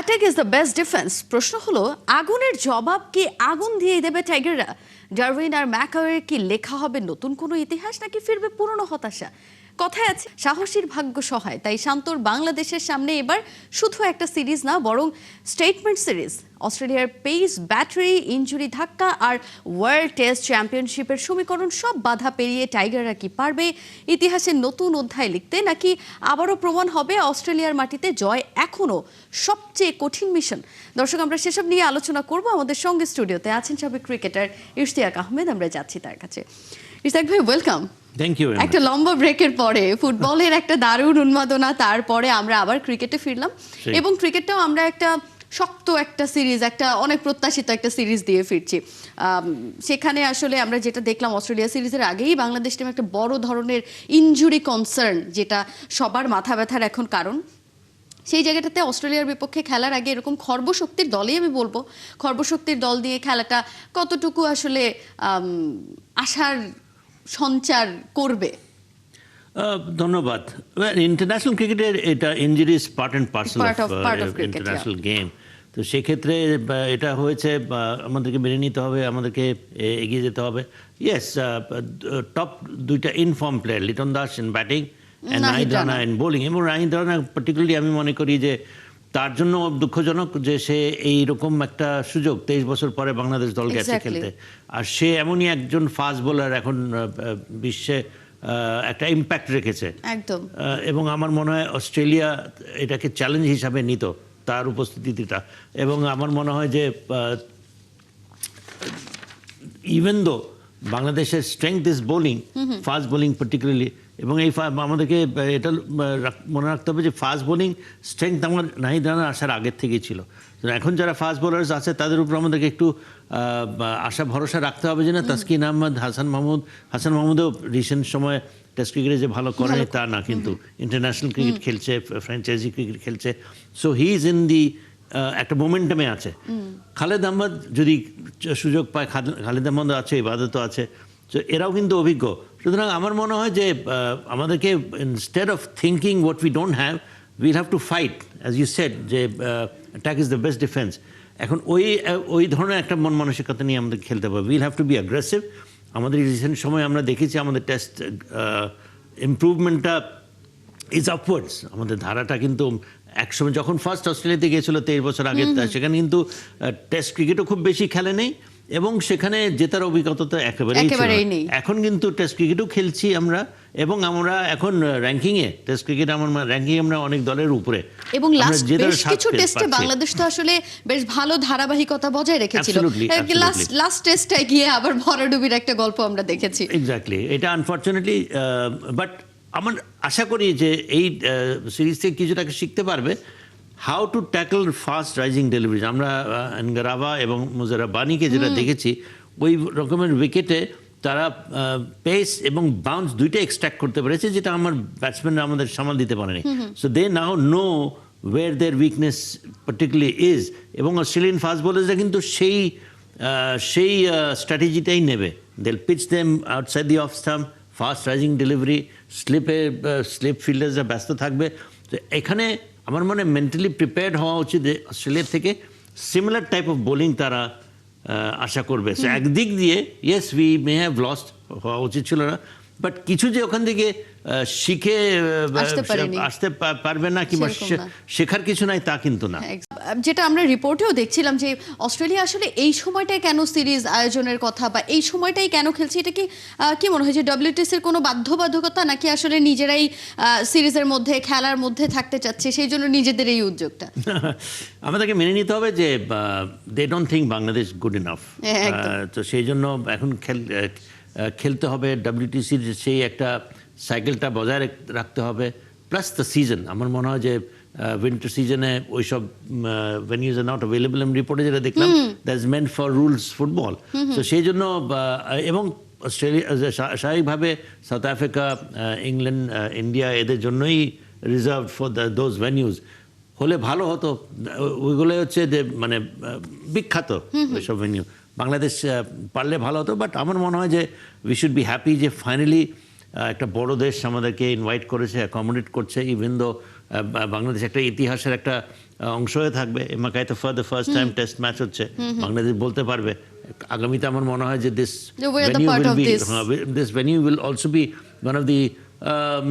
Attack is the best defence. প্রশ্ন হলো, আগুনের জবাব কি আগুন দিয়ে দেবে টাইগাররা? ডারউইন আর ম্যাকাওয়ের কি লেখা হবে নতুন কোনো ইতিহাস, নাকি ফিরবে পুরনো হতাশা? কথায় আছে সাহসীর ভাগ্য সহায়, তাই শান্তর বাংলাদেশের সামনে এবার শুধু একটা সিরিজ না, বরং স্টেটমেন্ট সিরিজ। অস্ট্রেলিয়ার পেস, ব্যাটারি, ইনজুরি ধাক্কা আর ওয়ার্ল্ড টেস্ট চ্যাম্পিয়নশিপের সমীকরণ সব বাধা পেরিয়ে টাইগাররা কি পারবে ইতিহাসের নতুন অধ্যায় লিখতে, নাকি আবারও প্রমাণ হবে অস্ট্রেলিয়ার মাটিতে জয় এখনও সবচেয়ে কঠিন মিশন? দর্শক, আমরা সেসব নিয়ে আলোচনা করব। আমাদের সঙ্গে স্টুডিওতে আছেন সাবেক ক্রিকেটার ইশতিয়াক আহমেদ। আমরা যাচ্ছি তার কাছে। ইশতিয়াক ভাই, ওয়েলকাম। Thank you. একটা লম্বা ব্রেকের পরে ফুটবলের একটা দারুণ উন্মাদনা, তারপরে আমরা আবার ক্রিকেটে ফিরলাম এবং ক্রিকেটটাও আমরা একটা শক্ত একটা সিরিজ, একটা অনেক প্রত্যাশিত একটা সিরিজ দিয়ে ফিরছি। সেখানে আসলে আমরা যেটা দেখলাম, অস্ট্রেলিয়া সিরিজের আগেই বাংলাদেশ টিম একটা বড় ধরনের ইনজুরি কনসার্ন, যেটা সবার মাথা ব্যথার এখন কারণ। সেই জায়গাটাতে অস্ট্রেলিয়ার বিপক্ষে খেলার আগে এরকম খর্বশক্তির দলই আমি বলবো, খর্বশক্তির দল দিয়ে খেলাটা কতটুকু আসলে আশার সঞ্চার করবে? ধন্যবাদ। ইন্টারন্যাশনাল ক্রিকেটের এটা injuries part and parcel of international game. তো সেক্ষেত্রে এটা হয়েছে, আমাদেরকে মেনে নিতে হবে, আমাদেরকে এগিয়ে যেতে হবে। ইয়েস, টপ দুইটা inform player, Liton Das in batting and Nahid Rana in bowling. এবং নাহিদ রানা পার্টিকুলারলি আমি মনে করি যে তার জন্য দুঃখজনক যে সে এইরকম একটা সুযোগ 23 বছর পরে বাংলাদেশ দল গেছে খেলতে। আর সে এমনই একজন ফাস্ট বোলার, এখন বিশ্বে একটা ইম্প্যাক্ট রেখেছে একদম। এবং আমার মনে হয় অস্ট্রেলিয়া এটাকে চ্যালেঞ্জ হিসাবে নিত, তার উপস্থিতিটা। এবং আমার মনে হয় যে ইভেন দো বাংলাদেশের strength is bowling, fast bowling particularly, এবং এই আমাদেরকে এটা মনে রাখতে হবে যে ফাস্ট বোলিং স্ট্রেংথ আমার নাহিদ রানার আসার আগের থেকেই ছিল। তো এখন যারা ফাস্ট বোলার্স আছে তাদের উপর আমাদেরকে একটু আশা ভরসা রাখতে হবে যে না, তাসকিন আহমেদ, হাসান মাহমুদও রিসেন্ট সময়ে টেস্ট ক্রিকেটে যে ভালো করে তা না, কিন্তু ইন্টারন্যাশনাল ক্রিকেট খেলছে, ফ্র্যাঞ্চাইজি ক্রিকেট খেলছে। So he is in the একটা মোমেন্টামে আছে। খালেদ আহমেদ যদি সুযোগ পায়, খালেদ আহমেদ আছে, ইবাদতও আছে, তো এরাও কিন্তু অভিজ্ঞ। সুতরাং আমার মনে হয় যে আমাদেরকে instead of thinking what we don't have, will have to fight, as you said, যে attack is the best defence. এখন ওই ধরনের একটা মন মানসিকতা নিয়ে আমাদের খেলতে হবে। Will have two B aggressive. আমাদের রিসেন্ট সময় আমরা দেখেছি আমাদের টেস্ট ইমপ্রুভমেন্টটা ইজ আপওয়ার্ডস। আমাদের ধারাটা কিন্তু একসময় যখন ফার্স্ট অস্ট্রেলিয়াতে গিয়েছিল 23 বছর আগে, সেখানে কিন্তু টেস্ট ক্রিকেটও খুব বেশি খেলে নেই এবং সেখানে জেতার অভিজ্ঞতা তো একেবারেই নেই। এখন কিন্তু টেস্ট ক্রিকেটও খেলছি আমরা, এবং আমরা এখন র্যাঙ্কিংয়ে, টেস্ট ক্রিকেট আমার র্যাঙ্কিং আমরা অনেক দলের উপরে, এবং বেশ কিছু টেস্টে বাংলাদেশ তো আসলে বেশ ভালো ধারাবাহিকতা বজায় রেখেছিল। লাস্ট টেস্টে গিয়ে আবার ভরাডুবির একটা গল্প আমরা দেখেছি। এক্স্যাক্টলি, এটা আনফর্চুনেটলি, বাট আমার আশা করি যে এই সিরিজ থেকে কিছুটা শিখতে পারবে, how to tackle fast rising deliveries. আমরা আনগারাভা এবং মুজারা বানিকে যেটা দেখেছি, ওই রকমের উইকেটে তারা পেস এবং বাউন্স দুইটা এক্সট্র্যাক্ট করতে পেরেছে, যেটা আমার ব্যাটসম্যানরা আমাদের সামাল দিতে পারেনি। So they now know where their weakness particularly is. এবং অস্ট্রেলিয়ান ফাস্ট বোলার্সরা কিন্তু সেই স্ট্র্যাটেজিটাই নেবে। They'll pitch them outside the off stump, fast rising delivery, slip ফিল্ডার্সরা ব্যস্ত থাকবে। তো এখানে আমার মনে মেন্টালি প্রিপেয়ার্ড হওয়া উচিত অস্ট্রেলিয়ার থেকে। সিমিলার টাইপ অফ বোলিং তারা আশা করবে। সো একদিক দিয়ে yes, we may have lost, হওয়া উচিত ছিল না, বাট কিছু যে ওখান থেকে শিখে আসতে পারবে না কিংবা শেখার কিছু নাই তা কিন্তু না। যেটা আমরা রিপোর্টেও দেখছিলাম যে অস্ট্রেলিয়া আসলে এই সময়টাই কেন সিরিজ আয়োজনের কথা, বা এই সময়টাই কেন খেলছে, এটা কি মনে হয় যে WTCর কোনো বাধ্যবাধকতা, নাকি আসলে নিজেরাই সিরিজের মধ্যে, খেলার মধ্যে থাকতে চাচ্ছে, সেই জন্য নিজেদের এই উদ্যোগটা? আমাদেরকে মেনে নিতে হবে যে they don't think Bangladesh good enough. তো সেই জন্য এখন খেলতে হবে। WTCর সেই একটা সাইকেলটা বজায় রাখতে হবে। প্লাস দ্য সিজন, আমার মনে হয় যে উইন্টার সিজনে ওইসব ভেনিউজ আর নট অ্যাভেলেবল। আমি রিপোর্টে যেটা দেখলাম, that is meant for rules football. তো সেই জন্য, এবং অস্ট্রেলিয়া স্বাভাবিকভাবে সাউথ আফ্রিকা, ইংল্যান্ড, ইন্ডিয়া এদের জন্যই রিজার্ভ ফর দোজ ভেনিউজ হলে ভালো হতো। ওইগুলো হচ্ছে যে মানে বিখ্যাত ওইসব ভেনিউ। বাংলাদেশ পারলে ভালো হতো, বাট আমার মনে হয় যে উই শুড বি হ্যাপি যে ফাইনালি একটা বড় দেশ আমাদেরকে ইনভাইট করেছে, অ্যাকোমোডেট করছে। ইভেন দো বাংলাদেশ একটা ইতিহাসের একটা অংশ হয়ে থাকবে। মাকাইতে for the first time test match হচ্ছে, বাংলাদেশ বলতে পারবে আগামীতে। আমার মনে হয় যে this venue will also be one of the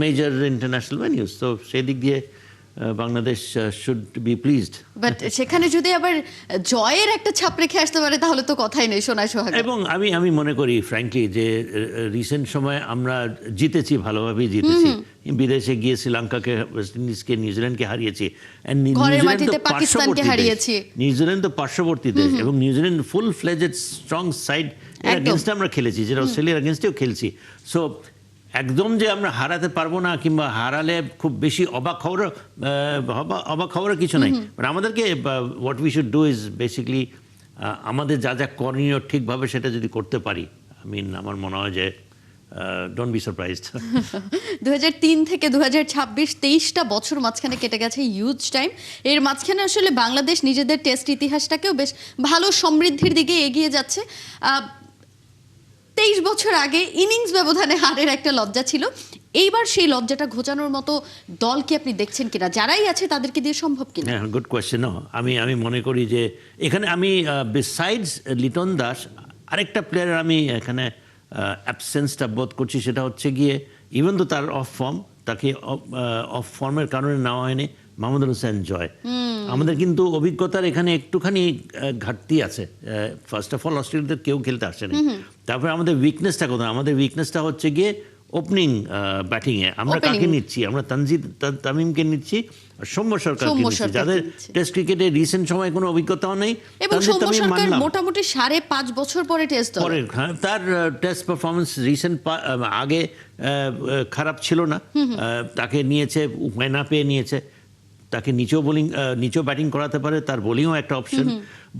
major international venues. তো সেই দিক দিয়ে Bangladesh should be pleased. But সেখানে যদি আবার জয়ের একটা ছাপ রেখে আসতে পারে তাহলে তো কথাই নেই, সোনায় সোহাগে। এবং আমি মনে করি ফ্র্যাঙ্কলি যে রিসেন্ট সময় আমরা জিতেছি, ভালোভাবেই জিতেছি। বিদেশে গিয়ে শ্রীলঙ্কাকে, ওয়েস্ট ইন্ডিজকে, নিউজিল্যান্ডকে হারিয়েছি। ঘরের মাটিতে পাকিস্তানকে হারিয়েছি। নিউজিল্যান্ড তো পার্শ্ববর্তী দেশ, এবং New Zealand full fledged strong side এগেনস্টে আমরা খেলেছি, যেটা অস্ট্রেলিয়ার এগেনস্টেও খেলছি। সো একদম যে আমরা হারাতে পারবো না, কিংবা হারালে খুব বেশি অবাক খবরের কিছু নাই। মানে আমাদেরকে what we should do is basically আমাদের যা যা করণীয় ঠিকভাবে সেটা যদি করতে পারি, আমার মনে হয় যে ডোন্ট বি সারপ্রাইজড। 2003 থেকে 2026, 23টা বছর মাঝখানে কেটে গেছে, হিউজ টাইম। এর মাঝখানে আসলে বাংলাদেশ নিজেদের টেস্ট ইতিহাসটাকেও বেশ ভালো সমৃদ্ধির দিকে এগিয়ে যাচ্ছে। 23 বছর আগে ইনিংস ব্যবধানে হারের একটা লজ্জা ছিল, এইবার সেই লজ্জাটা ঘোচানোর মতো দল কি আপনি দেখছেন কিনা? যারাই আছে তাদেরকে দিয়ে সম্ভব কিনা? হ্যাঁ, গুড কোয়েশ্চেন। আমি মনে করি যে এখানে আমি বিসাইডস লিটন দাস আরেকটা প্লেয়ার আমি এখানে অ্যাবসেন্সটা বোধ করছি। সেটা হচ্ছে গিয়ে ইভেন তো তার অফ ফর্ম, তাকে অফ ফর্মের কারণে নেওয়া হয়নি, মাহমুদুল হোসেন জয়। আমাদের কিন্তু অভিজ্ঞতার এখানে একটুখানি ঘাটতি আছে। ফার্স্ট অফ অল অস্ট্রেলিয়াতে কেউ খেলতে আসেনি। তারপরে আমাদের উইকনেসটা কোথায়? আমাদের উইকনেসটা হচ্ছে গিয়ে ওপেনিং ব্যাটিংয়ে। আমরা কাকে নিচ্ছি? আমরা তানজিদ তামিমকে নিচ্ছি, আর সৌম্য সরকারকে নিচ্ছি, যাদের টেস্ট ক্রিকেটে রিসেন্ট সময় কোনো অভিজ্ঞতাও নেই। এবং সৌম্য সরকার মোটামুটি 5.5 বছর পরে টেস্ট দলে। হ্যাঁ, তার টেস্ট পারফরমেন্স রিসেন্ট আগে খারাপ ছিল না। তাকে নিয়েছে, উপায় না পেয়ে নিয়েছে। তাকে নিচেও ব্যাটিং করাতে পারে, তার বোলিংও একটা অপশন।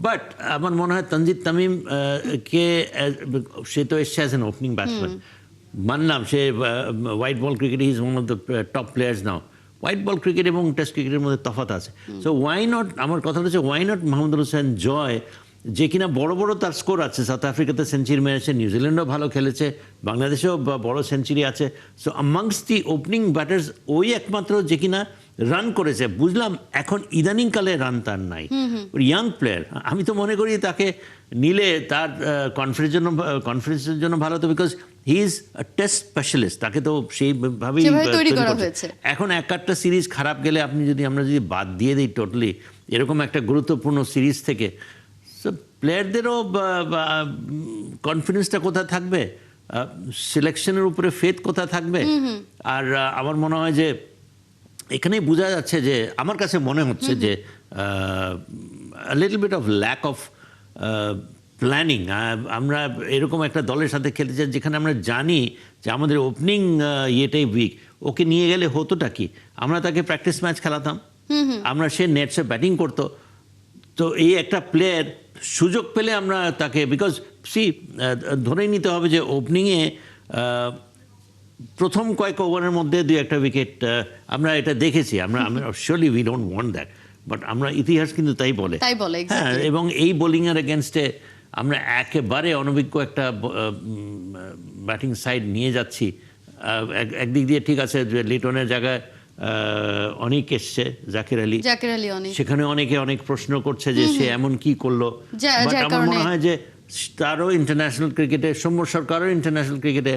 বাট আমার মনে হয় তানজিদ তামিম কে সে তো এসছে অ্যাজ এন ওপেনিং ব্যাটসম্যান, মানলাম সে হোয়াইট বল ক্রিকেটে is one of the top players now. White ball cricket এবং টেস্ট ক্রিকেটের মধ্যে তফাৎ আছে। সো ওয়াই নট, আমার কথা হচ্ছে ওয়াই নট মাহমুদুল হোসেন জয়, যে কিনা বড় বড় তার স্কোর আছে। সাউথ আফ্রিকাতে সেঞ্চুরি মেরেছে, নিউজিল্যান্ডও ভালো খেলেছে, বাংলাদেশেও বড় সেঞ্চুরি আছে। সো আমংস্ট দি ওপেনিং ব্যাটার্স ওই একমাত্র যে কিনা রান করেছে। বুঝলাম এখন ইদানিংকালে রান তার নাই, ইয়াং প্লেয়ার। আমি তো মনে করি তাকে নিলে তার কনফিডেন্সের জন্য ভালো হতো, because he is a test specialist. তাকে তো সেইভাবেই তৈরি করা হয়েছে। এখন একটা সিরিজ খারাপ গেলে আমরা যদি বাদ দিয়ে দিই টোটালি এরকম একটা গুরুত্বপূর্ণ সিরিজ থেকে, সো প্লেয়ারদেরও কনফিডেন্সটা কোথায় থাকবে? সিলেকশনের উপরে ফেথ কোথায় থাকবে? আর আমার মনে হয় যে এখানেই বোঝা যাচ্ছে যে, আমার কাছে মনে হচ্ছে যে little bit of lack of planning. আমরা এরকম একটা দলের সাথে খেলতে চাই যেখানে আমরা জানি যে আমাদের ওপেনিং ইয়েটাই উইক। ওকে নিয়ে গেলে হতোটা কি? আমরা তাকে প্র্যাকটিস ম্যাচ খেলাতাম, সে নেটসে ব্যাটিং করতো। তো এই একটা প্লেয়ার সুযোগ পেলে আমরা তাকে, বিকজ ধরেই নিতে হবে যে ওপেনিংয়ে প্রথম কয়েক ওভারের মধ্যে 2-1 উইকেট আমরা এটা দেখেছি। আমরা surely we don't want that, but আমরা ইতিহাস কিন্তু তাই বলে। হ্যাঁ, এবং এই বোলিংয়ের এগেনস্টে আমরা একেবারে অনভিজ্ঞ একটা ব্যাটিং সাইড নিয়ে যাচ্ছি। একদিক দিয়ে ঠিক আছে যে লিটনের জায়গায় অনেক এসছে, জাকির আলী, সেখানে অনেকে অনেক প্রশ্ন করছে যে সে এমন কি করলো। বাট আমার মনে হয় যে তারও ইন্টারন্যাশনাল ক্রিকেটে, সৌম্য সরকারও ইন্টারন্যাশনাল ক্রিকেটে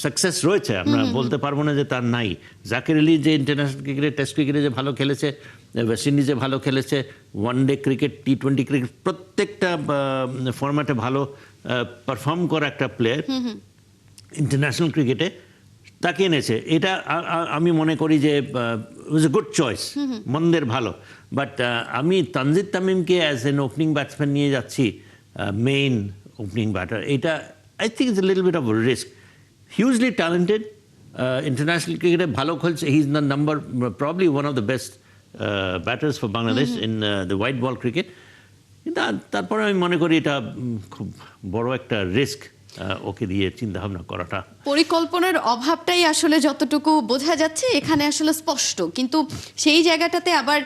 সাকসেস রয়েছে। আমরা বলতে পারবো না যে তার নাই। জাকির আলী যে ইন্টারন্যাশনাল ক্রিকেটে, টেস্ট ক্রিকেটে যে ভালো খেলেছে, ওয়েস্ট ইন্ডিজে ভালো খেলেছে, ওয়ানডে ক্রিকেট, টি20 ক্রিকেট, প্রত্যেকটা ফরম্যাটে ভালো পারফর্ম করা একটা প্লেয়ার ইন্টারন্যাশনাল ক্রিকেটে, তাকে এনেছে। এটা আমি মনে করি যে ওয়াজ এ গুড চয়েস, মন্দের ভালো। বাট আমি তানজিদ তামিমকে অ্যাজ এন ওপেনিং ব্যাটসম্যান নিয়ে যাচ্ছি, মেইন ওপেনিং ব্যাটার। এটা I think it's a little bit of a risk. Hugely talented, international cricketer, bhalo khelche. He's the probably one of the best batters for Bangladesh in the white ball cricket. তারপরে আমি মনে করি এটা খুব বড় একটা risk ওকে দিয়ে চিন্তা ভাবনা করাটা। পরিকল্পনার অভাবটাই আসলে যতটুকু বোঝা যাচ্ছে এখানে আসলে স্পষ্ট, কিন্তু সেই জায়গাটাতে আবার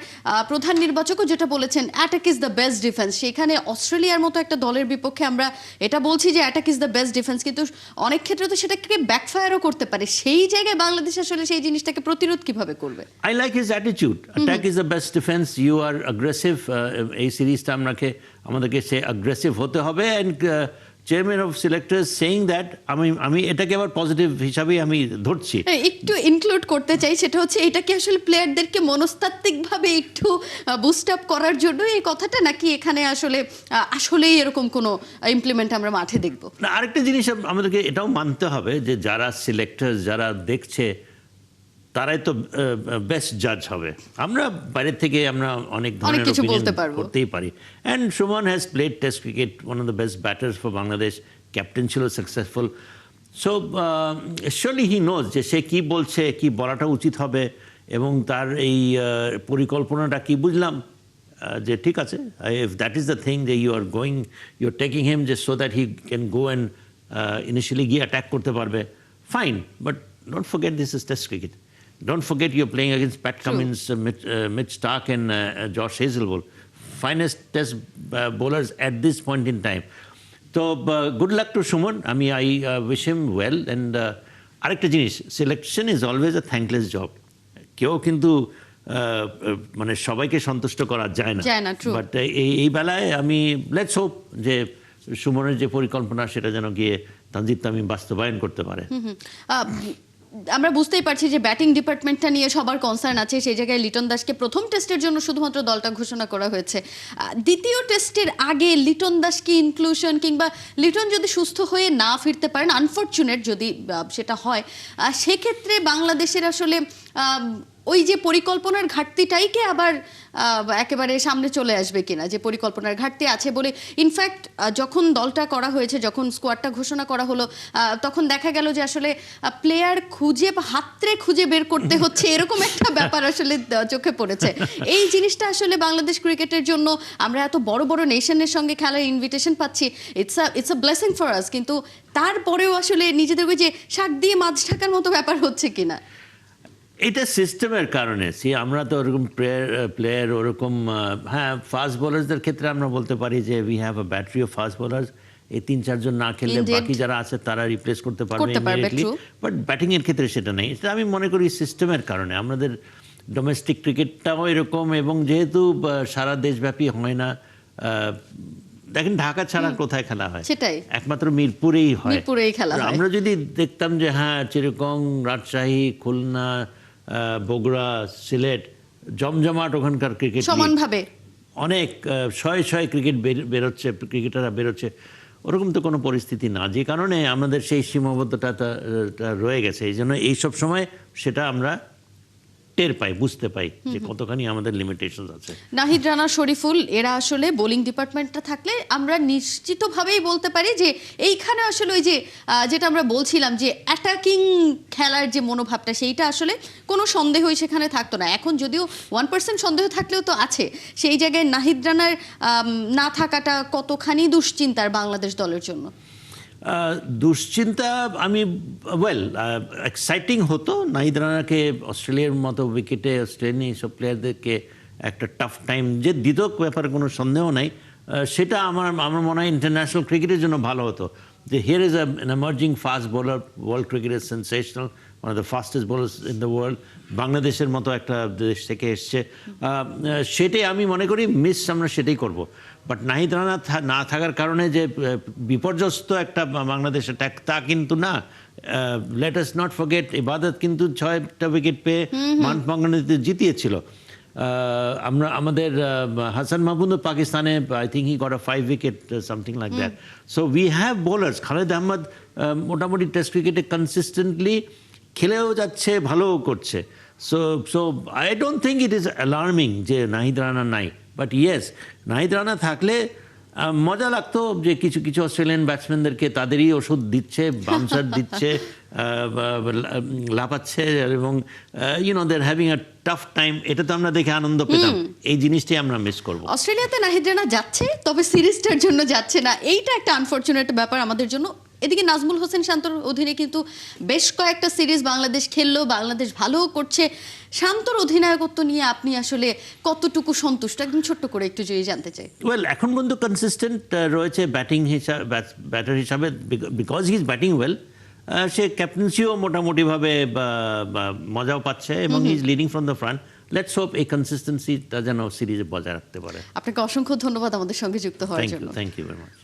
প্রধান নির্বাচকও যেটা বলেছেন attack is the best defence, সেখানে অস্ট্রেলিয়ার মতো একটা দলের বিপক্ষে আমরা এটা বলছি যে attack is the best defence, কিন্তু অনেক ক্ষেত্রে তো সেটাকে ব্যাকফায়ারও করতে পারে। সেই জায়গায় বাংলাদেশ আসলে সেই জিনিসটাকে প্রতিরোধ কিভাবে করবে? I like his attitude. Attack is the best defense. You are aggressive. এই সিরিজটা আমাদেরকে সে aggressive হতে হবে, and chairman of selectors saying that আমি এটাকে আবার পজিটিভ হিসাবেই আমি ধরছি। একটু ইনক্লুড করতে চাই, সেটা হচ্ছে এটা কি আসলে প্লেয়ারদেরকে মনস্তাত্ত্বিকভাবে একটু বুস্ট আপ করার জন্য এই কথাটা, নাকি এখানে আসলেই এরকম কোনো ইমপ্লিমেন্ট আমরা মাঠে দেখব? না, আরেকটা জিনিস আমাদেরকে এটাও মানতে হবে যে যারা সিলেক্টর্স, যারা দেখছে, তারাই তো বেস্ট জাজ হবে। আমরা বাইরের থেকে আমরা অনেক ধরনের কিছু opinion বলতে পারবো, করতেই পারি। And Sumon has played test cricket, one of the best batters for Bangladesh, captain ছিল successful. So surely he knows যে সে কী বলছে, কি বলাটা উচিত হবে, এবং তার এই পরিকল্পনাটা কি বুঝলাম যে ঠিক আছে, if that is the thing যে ইউ আর টেকিং হিম যে so that he can go and initially গিয়ে অ্যাটাক করতে পারবে, fine, but don't forget this is test cricket. Don't forget you're playing against Pat Cummins, Mitch Starc and Josh Hazlewood, finest test bowlers at this point in time. So good luck to Shuman. I wish him well. And arekta jinish, selection is always a thankless job. কেউ কিন্তু মানে সবাইকে সন্তুষ্ট করা যায় না, but এই বেলায় আমি লেটস হোপ যে সুমনের যে পরিকল্পনা সেটা যেন গিয়ে তানজিদ তামিম বাস্তবায়ন করতে পারে। আমরা বুঝতেই পারছি যে ব্যাটিং ডিপার্টমেন্টটা নিয়ে সবার কনসার্ন আছে, সেই জায়গায় লিটন দাসকে প্রথম টেস্টের জন্য শুধুমাত্র দলটা ঘোষণা করা হয়েছে। দ্বিতীয় টেস্টের আগে লিটন দাসকে ইনক্লুশন, কিংবা লিটন যদি সুস্থ হয়ে না ফিরতে পারেন, আনফরচুনেট যদি সেটা হয়, সেক্ষেত্রে বাংলাদেশের আসলে ওই যে পরিকল্পনার ঘাটতিটাইকে আবার একেবারে সামনে চলে আসবে কিনা, যে পরিকল্পনার ঘাটতি আছে বলে। ইনফ্যাক্ট যখন দলটা করা হয়েছে, যখন স্কোয়াডটা ঘোষণা করা হলো, তখন দেখা গেল যে আসলে প্লেয়ার হাতড়ে খুঁজে বের করতে হচ্ছে, এরকম একটা ব্যাপার আসলে চোখে পড়েছে। এই জিনিসটা আসলে বাংলাদেশ ক্রিকেটের জন্য, আমরা এত বড় বড় নেশনের সঙ্গে খেলার ইনভিটেশন পাচ্ছি, it's a blessing for us, কিন্তু তারপরেও আসলে নিজেদের ওই যে শাক দিয়ে মাছ ঢাকার মতো ব্যাপার হচ্ছে কিনা। এটা সিস্টেমের কারণে। আমরা তো ওরকম প্লেয়ার ওরকম, হ্যাঁ, ফাস্ট বোলারসদের ক্ষেত্রে আমরা বলতে পারি যে we have a battery of fast bowlers, এই 3-4 জন না খেললে বাকি যারা আছে তারা রিপ্লেস করতে পারবে ইমিডিয়েটলি, বাট ব্যাটিং এর ক্ষেত্রে সেটা নেই। এটা আমি মনে করি সিস্টেমের কারণে। আমাদের ডোমেস্টিক ক্রিকেটটাও এরকম, এবং যেহেতু সারা দেশব্যাপী হয় না, দেখেন ঢাকা ছাড়া কোথায় খেলা হয়, সেটাই একমাত্র মিরপুরেই হয়। আমরা যদি দেখতাম যে হ্যাঁ চিরকং, রাজশাহী, খুলনা, বগুড়া, সিলেট জমজমাট ওখানকার ক্রিকেট সমানভাবে অনেক শয়ে ক্রিকেটাররা বেরোচ্ছে, ওরকম তো কোনো পরিস্থিতি না, যে কারণে আমাদের সেই সীমাবদ্ধতা রয়ে গেছে। এই জন্য এইসব সময় সেটা আমরা টের পাই, বুঝতে পাই যে কতখানি আমাদের লিমিটেশন আছে। নাহিদ রানা, শরীফুল, এরা আসলে বোলিং ডিপার্টমেন্টটা থাকলে আমরা নিশ্চিতভাবেই বলতে পারি যে এইখানে আসলে ওই যে যেটা আমরা বলছিলাম যে অ্যাটাকিং খেলার যে মনোভাবটা, সেইটা আসলে কোনো সন্দেহই সেখানে থাকতো না। এখন যদিও 1% সন্দেহ থাকলেও তো আছে, সেই জায়গায় নাহিদ রানার না থাকাটা কতখানি দুশ্চিন্তার বাংলাদেশ দলের জন্য। দুশ্চিন্তা, এক্সাইটিং হতো নাহিদ রানাকে অস্ট্রেলিয়ার মতো উইকেটে, অস্ট্রেলিয়ান এইসব প্লেয়ারদেরকে একটা টাফ টাইম যে দিত, ব্যাপারে কোনো সন্দেহ নাই। সেটা আমার মনে হয় ইন্টারন্যাশনাল ক্রিকেটের জন্য ভালো হতো, যে here is an emerging fast bowler, world cricket is sensational, one of the fastest bowlers in the world, বাংলাদেশের মতো একটা দেশ থেকে এসছে। সেটাই আমি মনে করি আমরা সেটাই করব। বাট নাহিদ রানা না থাকার কারণে যে বিপর্যস্ত একটা বাংলাদেশের তা কিন্তু না। লেট আস নট ফরগেট, ইবাদত কিন্তু 6টা উইকেট পেয়ে মানভঙ্গানিতে জিতিয়েছিল। আমাদের হাসান মাহমুদ পাকিস্তানে, I think he got a 5 wicket, something like that. So we have bowlers. Khaled Ahmed মোটামুটি টেস্ট ক্রিকেটে কনসিস্টেন্টলি খেলেও যাচ্ছে, ভালোও করছে। So I don't think it is alarming যে নাহিদ রানা নাই। বাট ইয়েস, নাহিদ রানা থাকলে মজা লাগতো যে কিছু কিছু অস্ট্রেলিয়ান ব্যাটসম্যানদেরকে তাদেরই ওষুধ দিচ্ছে, বাউন্সার দিচ্ছে, লাফাচ্ছে, এবং দের হ্যাভিং আ টাফ টাইম। এটা তো আমরা দেখে আনন্দ পেতাম, এই জিনিসটাই আমরা মিস করব। অস্ট্রেলিয়াতে নাহিদ রানা যাচ্ছে, তবে সিরিজটার জন্য যাচ্ছে না, এইটা একটা আনফরচুনেট ব্যাপার আমাদের জন্য। এদিকে নাজমুল হোসেন শান্তর অধীনে কিন্তু বেশ কয়েকটা সিরিজ বাংলাদেশ খেললো, বাংলাদেশ ভালো করছে। শান্তর অধিনায়কত্ব নিয়ে আপনি আসলে কতটুকু সন্তুষ্ট, একদম ছোট্ট করে একটু যদি জানতে চাই। ওয়েল, এখন পর্যন্ত কনসিস্টেন্ট রয়েছে ব্যাটিং হিসাবে, ব্যাটার হিসাবে, because he is batting well. সে ক্যাপ্টেন্সিও মোটামুটিভাবে মজাও পাচ্ছে এবং he is leading from the front. Let's hope এই কনসিস্টেন্সিটা যেন সিরিজে বজায় রাখতে পারে। আপনাকে অসংখ্য ধন্যবাদ আমাদের সঙ্গে যুক্ত হওয়ার জন্য। Thank you very much.